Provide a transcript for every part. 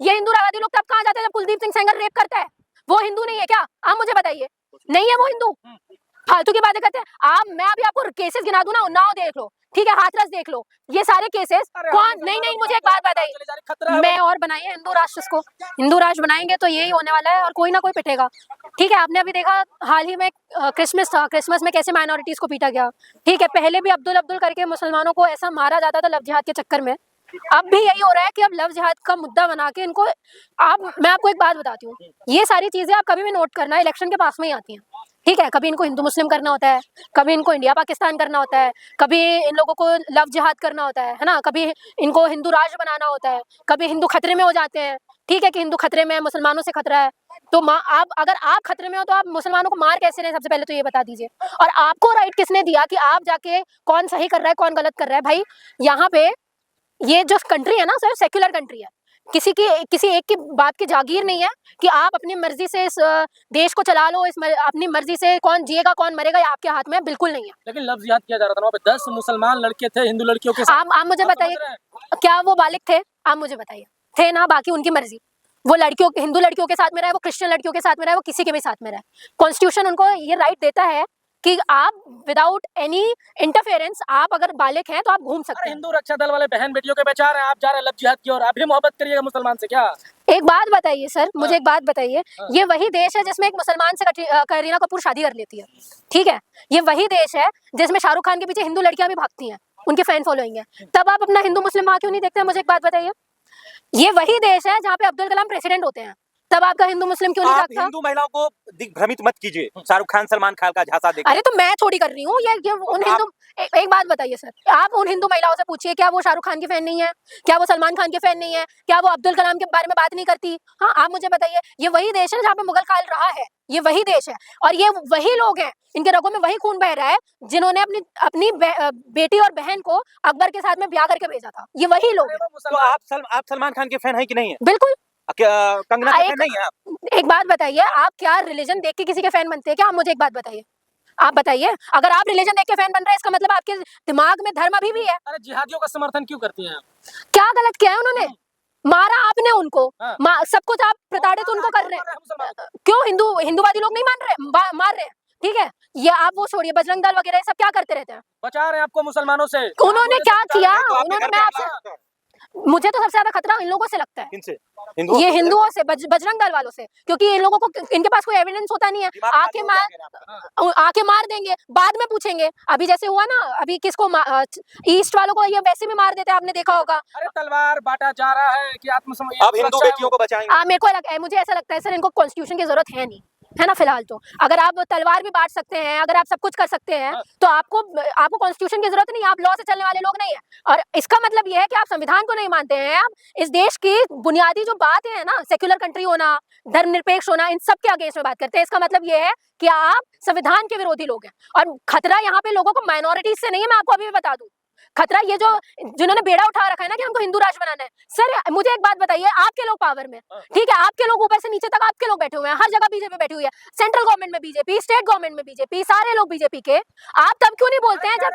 ये हिंदूवादी लोग तब कहाँ जाते हैं जब कुलदीप सिंह सेंगर रेप करता है? वो हिंदू नहीं है क्या? आप मुझे बताइए, नहीं है वो हिंदू? फालतू की बातें करते हैं आप। मैं अभी आपको केसेस गिना दूं ना, उन्नाव देख लो, ठीक है, हाथरस देख लो, ये सारे केसेस कौन? नहीं, मुझे एक बात बताइए, मैं और बनाइए हिंदू राष्ट्र, को हिंदू राष्ट्र बनाएंगे तो यही होने वाला है और कोई ना कोई पिटेगा, ठीक है। आपने अभी देखा हाल ही में क्रिसमस था, क्रिसमस में कैसे माइनॉरिटीज को पीटा गया, ठीक है। पहले भी अब्दुल अब्दुल करके मुसलमानों को ऐसा मारा जाता था लव जिहाद के चक्कर में। अब भी यही हो रहा है कि अब लव जिहाद का मुद्दा बना के इनको, मैं आपको एक बात बताती हूँ, ये सारी चीजें आप कभी भी नोट करना, इलेक्शन के पास में ही आती हैं, ठीक है। कभी इनको हिंदू मुस्लिम करना होता है, कभी इनको इंडिया पाकिस्तान करना होता है, कभी इन लोगों को लव जिहाद करना होता है ना, कभी इनको हिंदू राष्ट्र बनाना होता है, कभी हिंदू खतरे में हो जाते हैं, ठीक है, कि हिंदू खतरे में है, मुसलमानों से खतरा है। तो आप अगर आप खतरे में हो तो आप मुसलमानों को मार कैसे रहे? सबसे पहले तो ये बता दीजिए। और आपको राइट किसने दिया कि आप जाके कौन सही कर रहा है कौन गलत कर रहा है? भाई यहाँ पे ये जो कंट्री है ना सर, सेक्युलर कंट्री है, किसी एक की बात की जागीर नहीं है कि आप अपनी मर्जी से इस देश को चला लो, अपनी मर्जी से कौन जिएगा कौन मरेगा ये आपके हाथ में बिल्कुल नहीं है। लेकिन लव जिहाद किया जा रहा था वहाँ पे, 10 मुसलमान लड़के थे हिंदू लड़कियों के साथ। आप मुझे बताइए, क्या वो बालिग थे? आप मुझे बताइए, थे ना? बाकी उनकी मर्जी, वो लड़कियों, हिंदू लड़कियों के साथ में रहे, वो क्रिश्चियन लड़कियों के साथ में रहे, वो किसी के भी साथ में रहे, कॉन्स्टिट्यूशन उनको ये राइट देता है कि आप विदाउट एनी इंटरफेरेंस आप अगर बालिग हैं तो आप घूम सकते हैं। हिंदू रक्षा दल वाले बहन बेटियों के बेचारे हैं, आप जा रहे हैं लव जिहाद की और आप भी मोहब्बत करिएगा मुसलमान से क्या? एक बात बताइए सर, मुझे एक बात बताइए, ये वही देश है जिसमें एक मुसलमान से करीना कपूर शादी कर लेती है, ठीक है। ये वही देश है जिसमें शाहरुख खान के पीछे हिंदू लड़कियां भी भागती हैं, उनके फैन फॉलोइंग है, तब आप अपना हिंदू मुस्लिम वहां क्यों नहीं देखते? मुझे एक बात बताइए। ये वही देश है जहाँ पे अब्दुल कलाम प्रेसिडेंट होते हैं, तब आपका हिंदू मुस्लिम क्यों नहीं जागता? हिंदू महिलाओं को दिग्भ्रमित मत कीजिए, शाहरुख खान सलमान खान का झांसा देखिए। अरे तो मैं थोड़ी कर रही हूँ ये उन हिंदू, एक बात बताइए सर, आप उन हिंदू महिलाओं से पूछिए, क्या वो शाहरुख खान के फैन नहीं है? क्या वो सलमान खान के फैन नहीं है? क्या वो अब्दुल कलाम के बारे में बात नहीं करती? हाँ, आप मुझे बताइए। ये वही देश है जहाँ पे मुगल काल रहा है, ये वही देश है, और ये वही लोग हैं, इनके रगों में वही खून बह रहा है जिन्होंने अपनी अपनी बेटी और बहन को अकबर के साथ में ब्याह करके भेजा था, ये वही लोग हैं। तो आप सलमान खान के फैन है कि नहीं है? बिल्कुल। कंगना के फैन नहीं है आप? एक बात बताइए, आप क्या रिलीजन देख के किसी के फैन बनते हैं क्या? आप मुझे एक बात बताइए, आप बताइए, अगर आप रिलीजन देख के फैन बन रहे हैं इसका मतलब आपके दिमाग में धर्म अभी भी है। अरे जिहादियों का समर्थन क्यों करती हैं आप? क्या गलत किया है उन्होंने? मारा आपने उनको, सब कुछ आप प्रताड़ित उनको कर रहे हैं, क्यों? हिंदूवादी लोग नहीं मान रहे, मार रहे हैं, ठीक है। ये आप वो छोड़िए, बजरंग दल वगैरह सब क्या करते रहते हैं? बचा रहे हैं आपको मुसलमानों से। उन्होंने क्या किया? उन्होंने, मैं आपसे, मुझे तो सबसे ज्यादा खतरा इन लोगों से लगता है। किनसे? ये हिंदुओं से, बजरंग दल वालों से, क्योंकि इन लोगों को, इनके पास कोई एविडेंस होता नहीं है, आके मार देंगे, बाद में पूछेंगे। अभी जैसे हुआ ना, अभी किसको ईस्ट वालों को ये वैसे भी मार देते हैं, आपने देखा होगा। अरे तलवार बांटा जा रहा है कि आत्मसम्मान, अब हिंदू बेटियों को बचाएंगे। मेरे को मुझे ऐसा लगता है सर, इनको कॉन्स्टिट्यूशन की जरूरत है नहीं, है ना? फिलहाल तो अगर आप तलवार भी बांट सकते हैं, अगर आप सब कुछ कर सकते हैं, तो आपको कॉन्स्टिट्यूशन की जरूरत नहीं है, आप लॉ से चलने वाले लोग नहीं है। और इसका मतलब यह है कि आप संविधान को नहीं मानते हैं। आप इस देश की बुनियादी जो बात है ना, सेक्युलर कंट्री होना, धर्मनिरपेक्ष होना, इन सब के अगेंस्ट में बात करते हैं। इसका मतलब यह है कि आप संविधान के विरोधी लोग हैं। और खतरा यहाँ पे लोगों को माइनॉरिटीज से नहीं है, मैं आपको अभी भी बता दूं। खतरा ये जिन्होंने बेड़ा उठा रखा है ना कि हमको हिंदू राष्ट्र बनाना है। सर मुझे एक बात बताइए, आपके लोग पावर में, ठीक है, आपके लोग ऊपर से नीचे तक आपके लोग बैठे हुए हैं, हर जगह बीजेपी बैठी हुई है, सेंट्रल गवर्नमेंट में बीजेपी, स्टेट गवर्नमेंट में बीजेपी, सारे लोग बीजेपी के। आप तब क्यों नहीं बोलते हैं जब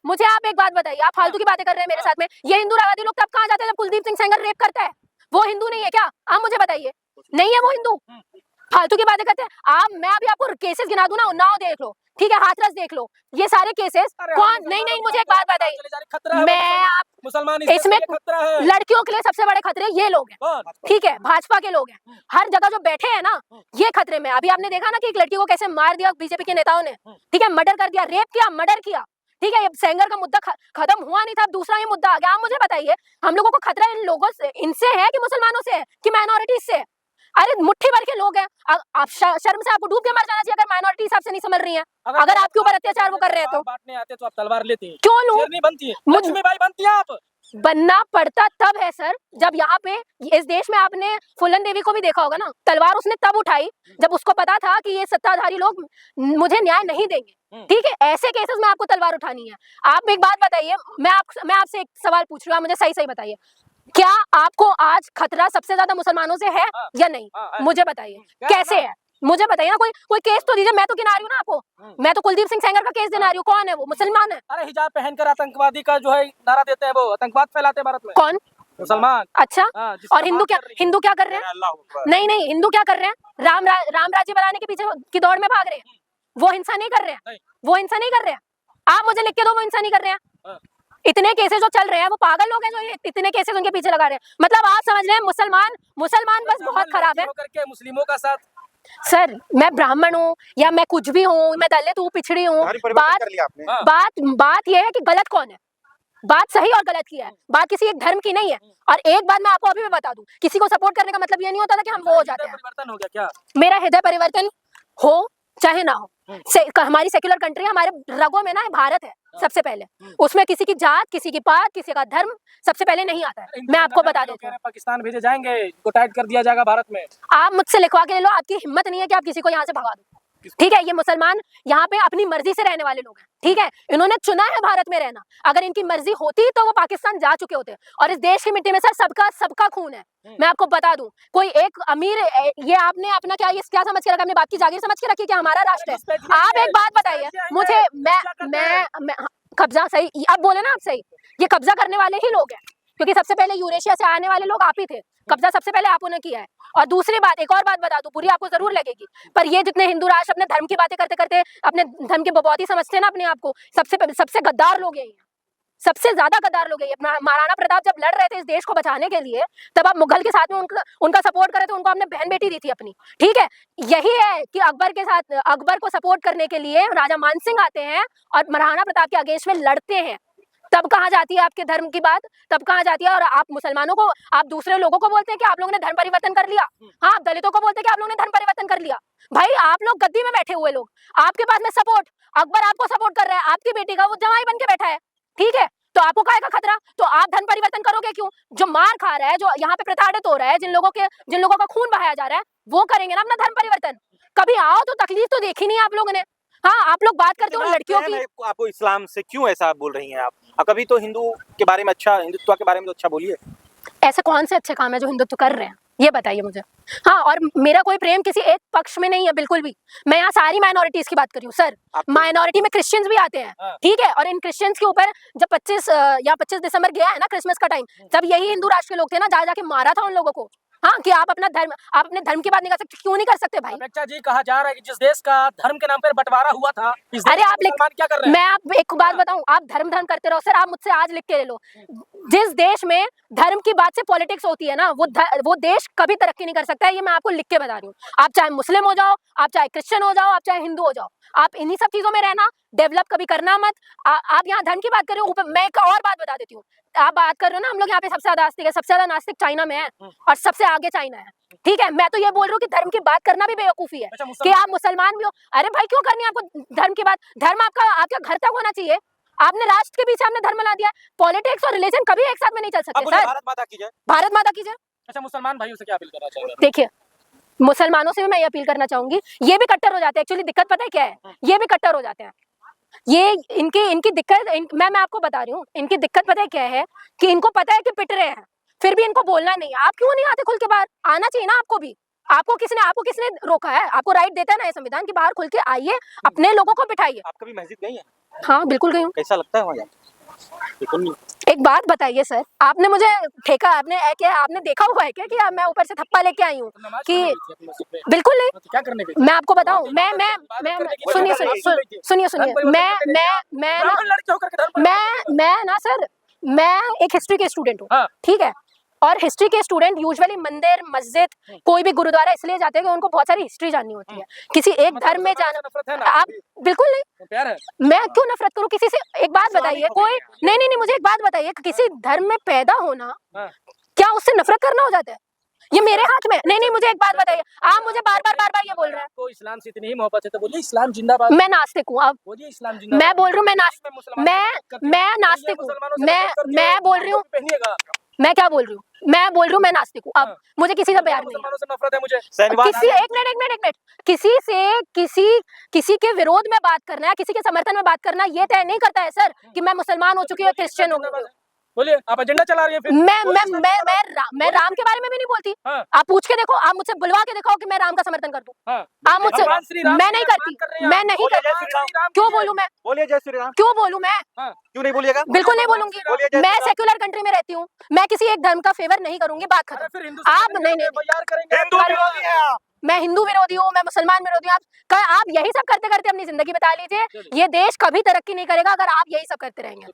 मुझे आप एक बात बताइए, आप फालतू की बातें कर रहे हैं मेरे साथ में। ये हिंदूवादी लोग तब कहाँ जाते हैं जब कुलदीप सिंह सेंगर रेप करता है? वो हिंदू नहीं है क्या? आप मुझे बताइए, नहीं है वो हिंदू? फालतू की बातें करते हैं। मैं अभी आपको केसेस गिना दूं ना, उन्नाव देख लो, ठीक है, हाथरस देख लो, ये सारे केसेस कौन? नहीं, मुझे एक बात बताइए, मैं आप मुसलमान इसमें लड़कियों के लिए सबसे बड़े खतरे ये लोग हैं, ठीक है, भाजपा के लोग हैं, हर जगह जो बैठे हैं ना, ये खतरे में। अभी आपने देखा ना कि एक लड़की को कैसे मार दिया बीजेपी के नेताओं ने, ठीक है, मर्डर कर दिया, रेप किया, मर्डर किया, ठीक है। ये सेंगर का मुद्दा खत्म हुआ नहीं था, अब दूसरा ये मुद्दा आ गया। आप मुझे बताइए, हम लोगों को खतरा इन लोगों से, इनसे है कि मुसलमानों से है कि माइनॉरिटीज से? अरे मुट्ठी भर के लोग हैं, आप शर्म से आपको डूब के मर जाना चाहिए अगर माइनॉरिटी हिसाब से नहीं समझ रही हैं। अगर आपके ऊपर अत्याचार वो कर रहे हैं तो बांटने आते तो आप तलवार लेते हैं, क्यों लूं? शेरनी बनती है, लक्ष्मी बाई बनती है आप। बनना पड़ता तब है सर, जब यहाँ पे इस देश में आपने फुलन देवी को भी देखा होगा ना, तलवार उसने तब उठाई जब उसको पता था कि ये सत्ताधारी लोग मुझे न्याय नहीं देंगे, ठीक है। ऐसे केसेस में आपको तलवार उठानी है। आप एक बात बताइए, मैं आपसे एक सवाल पूछ रही हूँ, आप मुझे सही सही बताइए, क्या आपको आज खतरा सबसे ज्यादा मुसलमानों से है या नहीं? मुझे बताइए कैसे है, मुझे बताइए ना, कोई केस तो दीजिए। मैं तो गिना रही हूँ ना आपको, मैं तो कुलदीप सिंह सेंगर का केस गिना रही हूँ। कौन है वो? मुसलमान है। अरे हिजाब पहनकर आतंकवादी का जो है नारा देते हैं, वो आतंकवाद फैलाते हैं भारत में। कौन? मुसलमान। अच्छा, हाँ, जिसका और हिंदू बात क्या कर रही है। हिंदू क्या कर रहे हैं? अल्लाह अकबर। नहीं, हिंदू क्या कर रहे हैं? राम राज्य बनाने के पीछे की दौड़ में भाग रहे हैं। वो हिंसा नहीं कर रहे हैं, नहीं। वो हिंसा नहीं कर रहे हैं। आप मुझे लिख के दो वो हिंसा नहीं कर रहे हैं। हाँ। इतने केसेस जो चल रहे हैं वो पागल लोग हैं जो ये इतने केसेस उनके पीछे लगा रहे हैं। मतलब आप समझ रहे हैं मुसलमान बस बहुत खराब है। होकर के मुस्लिमों का साथ। सर मैं ब्राह्मण हूँ या मैं कुछ भी हूँ, मैं दलित हूँ, पिछड़ी हूँ, धर्म परिवर्तन बात कर लिया आपने। हाँ। बात यह है कि गलत कौन है, बात सही और गलत की है, बात किसी एक धर्म की नहीं है। और एक बात मैं आपको अभी भी बता दूं, किसी को सपोर्ट करने का मतलब ये नहीं होता था कि हम वो हो जाते हैं। परिवर्तन हो गया क्या? मेरा हृदय परिवर्तन हो चाहे ना हो, हमारी सेक्युलर कंट्री है, हमारे रगों में ना भारत है सबसे पहले। उसमें किसी की जात, किसी की पात, किसी का धर्म सबसे पहले नहीं आता है। मैं आपको बता देती हूँ, पाकिस्तान भेजे जाएंगे, इनको टाइट कर दिया जाएगा भारत में। आप मुझसे लिखवा के ले लो, आपकी हिम्मत नहीं है कि आप किसी को यहाँ से भगा दो। ठीक है, ये मुसलमान यहाँ पे अपनी मर्जी से रहने वाले लोग हैं। ठीक है, इन्होंने चुना है भारत में रहना। अगर इनकी मर्जी होती तो वो पाकिस्तान जा चुके होते। और इस देश की मिट्टी में सर सबका खून है। मैं आपको बता दूं, कोई एक अमीर, ये आपने अपना क्या समझ के रखा? अपनी बाप की जागीर समझ के रखी कि हमारा राष्ट्र है। आप एक बात बताइए मुझे, मैं कब्जा सही आप बोले ना, आप सही, ये कब्जा करने वाले ही लोग हैं, क्योंकि सबसे पहले यूरेशिया से आने वाले लोग आप ही थे। कब्जा सबसे पहले आप ने किया है। और दूसरी बात, एक और बात बता दूं, बुरी आपको जरूर लगेगी, पर ये जितने हिंदू राष्ट्र अपने धर्म की बातें करते करते अपने धर्म की बपौती समझते हैं ना अपने आप को, सबसे गद्दार लोग यही हैं, सबसे ज्यादा गद्दार लोग यही हैं। महाराणा प्रताप जब लड़ रहे थे इस देश को बचाने के लिए, तब आप मुगल के साथ में उनका सपोर्ट करे थे, उनको आपने बहन बेटी दी थी अपनी। ठीक है, यही है कि अकबर को सपोर्ट करने के लिए राजा मानसिंह आते हैं और महाराणा प्रताप के अगेंस्ट में लड़ते हैं। तब कहाँ जाती है आपके धर्म की बात, तब कहाँ जाती है? और आप मुसलमानों को, आप दूसरे लोगों को बोलते हैं कि आप लोगों ने धर्म परिवर्तन कर लिया। हाँ, आप दलितों को बोलते हैं कि आप लोगों ने धर्म परिवर्तन कर लिया। भाई आप लोग गद्दी में बैठे हुए लोग, आपके पास में सपोर्ट, अकबर आपको सपोर्ट कर रहा है, आपकी बेटी का वो जमाई बन के बैठा है। ठीक है, तो आपको काहे का खतरा? तो आप धर्म परिवर्तन करोगे क्यों? जो मार खा रहा है, जो यहाँ पे प्रताड़ित हो रहा है, जिन लोगों का खून बहाया जा रहा है, वो करेंगे ना अपना धर्म परिवर्तन। कभी आओ तो तकलीफ तो देखी नहीं आप लोगों ने। हाँ, आप लोग बात करते हो लड़कियों की। आपको इस्लाम से क्यों ऐसा बोल रही हैं आप? कभी तो हिंदू के बारे में अच्छा, हिंदुत्व के बारे में तो अच्छा बोलिए। ऐसे कौन से अच्छे काम है जो हिंदुत्व कर रहे हैं, ये बताइए मुझे। हाँ, और मेरा कोई प्रेम किसी एक पक्ष में नहीं है, बिल्कुल भी। मैं यहाँ सारी माइनॉरिटीज की बात कर रही हूँ सर। माइनॉरिटी में क्रिश्चियंस भी आते हैं। ठीक है, और इन क्रिश्चियंस के ऊपर जब 25 दिसंबर गया है ना, क्रिसमस का टाइम, जब यही हिंदू राष्ट्र के लोग थे ना, जाके मारा था उन लोगों को। हाँ, कि आप अपने धर्म की बात नहीं कर सकते, क्यों नहीं कर सकते भाई? अपेक्षा जी, कहा जा रहा है कि जिस देश का धर्म के नाम पर बंटवारा हुआ था, अरे आप क्या कर रहे हैं? मैं आप एक बात बताऊं, आप धर्म करते रहो सर, आप मुझसे आज लिख के ले लो। जिस देश में धर्म की बात से पॉलिटिक्स होती है ना, वो देश कभी तरक्की नहीं कर सकता है। ये मैं आपको लिख के बता रही हूँ। आप चाहे मुस्लिम हो जाओ, आप चाहे क्रिश्चियन हो जाओ, आप चाहे हिंदू हो जाओ, आप इन्हीं सब चीजों में रहना, डेवलप कभी करना मत। आप यहाँ धर्म की बात कर रहे हो। मैं एक और बात बता देती हूँ, आप बात कर रहे हो ना, हम लोग यहाँ पे सबसे ज्यादा आस्तिक है, सबसे ज्यादा नास्तिक चाइना में है और सबसे आगे चाइना है। ठीक है, मैं तो ये बोल रही हूँ कि धर्म की बात करना भी बेवकूफी है। कि आप मुसलमान भी हो, अरे भाई क्यों करनी है आपको धर्म की बात? धर्म आपका घर तक होना चाहिए। आपने राष्ट्र के पीछे आपने धर्म ला दिया। पॉलिटिक्स और रिलीजन कभी एक साथ में नहीं चल सकते सर। भारत माता की जय। भारत माता की जय। अच्छा, मुसलमान भाइयों से क्या अपील करना चाहिए? देखिए, मुसलमानों से भी मैं ये अपील करना चाहूंगी, ये भी कट्टर हो जाते हैं। एक्चुअली दिक्कत पता है क्या है? ये भी कट्टर हो जाते हैं। ये इनकी दिक्कत मैं आपको बता रही हूँ। इनकी दिक्कत पता है क्या है? कि इनको पता है कि पिट रहे हैं, फिर भी इनको बोलना नहीं है। आप क्यों नहीं आते खुल के बाहर? आना चाहिए ना आपको भी। आपको किसने रोका है? आपको राइट देता है ना ये संविधान कि बाहर खुल के आइए, अपने लोगों को बिठाइए। आप कभी मस्जिद गई हैं? हाँ बिल्कुल गई हूँ। कैसा लगता है वहाँ जाके? बिल्कुल नहीं। एक बात बताइए सर, आपने मुझे ठेका, आपने देखा हुआ है क्या कि मैं ऊपर से थप्पा लेके आई हूँ? कि बिल्कुल नहीं। क्या करने गई? मैं आपको बताऊं, मैं सुनिए मैं ना सर, मैं एक हिस्ट्री के स्टूडेंट हूँ। ठीक है, और हिस्ट्री के स्टूडेंट यूजुअली मंदिर, मस्जिद, कोई भी गुरुद्वारा इसलिए जाते हैं कि उनको बहुत सारी हिस्ट्री जाननी होती है। किसी एक धर्म में जाना, आप बिल्कुल नहीं। प्यार है? मैं क्यों नफरत करूं किसी से? एक बात बताइए, कोई नहीं, मुझे एक बात बताइए, किसी धर्म में पैदा होना क्या उससे नफरत करना हो जाता है? ये मेरे हाथ में नहीं, मुझे एक बात बताइए, आप मुझे बार बार ये बोल रहे हैं। आपको इस्लाम से इतनी ही मोहब्बत है तो बोलिए इस्लाम जिंदाबाद। मैं नास्तिक हूँ, अब बोलिए इस्लाम जिंदाबाद। मैं बोल रही हूँ, मैं नास्तिक हूँ, मैं बोल रही हूँ, मैं क्या बोल रही हूँ? मैं बोल रही हूँ मैं नास्तिक हूँ। अब मुझे किसी से प्यार नहीं है, नफरत है मुझे। एक मिनट, किसी के विरोध में बात करना है, किसी के समर्थन में बात करना, ये तय नहीं करता है सर कि मैं मुसलमान हो चुकी हूँ, क्रिश्चियन हो गई। बोलिए, आप एजेंडा चला रही हैं फिर। मैं राम, मैं राम के बारे में भी नहीं बोलती। हाँ। आप पूछ के देखो, आप मुझसे बुलवा के दिखाओ कि मैं राम का समर्थन कर दूं। हाँ। आप मुझसे, भगवान श्री राम मैं की नहीं बात करती, कर रहे हैं मैं आप। नहीं बोलिए जय करती। श्री राम। क्यों बोलूं मैं, बोलिए जय श्री राम। क्यों बोलूं मैं, हाँ। क्यों नहीं बोलिएगा? बिल्कुल नहीं बोलूंगी। बोलिए जय मैं श्री राम। सेक्युलर कंट्री में रहती हूँ, मैं किसी एक धर्म का फेवर नहीं करूंगी, बात अरे खत्म। फिर हिंदू आप नहीं, नहीं, यार करेंगे हिंदू विरोधी है आप। मैं हिंदू विरोधी हूँ, मैं मुसलमान विरोधी हूँ। आप यही सब करते करते अपनी जिंदगी बिता लीजिए। ये देश कभी तरक्की नहीं करेगा अगर आप यही सब करते रहेंगे।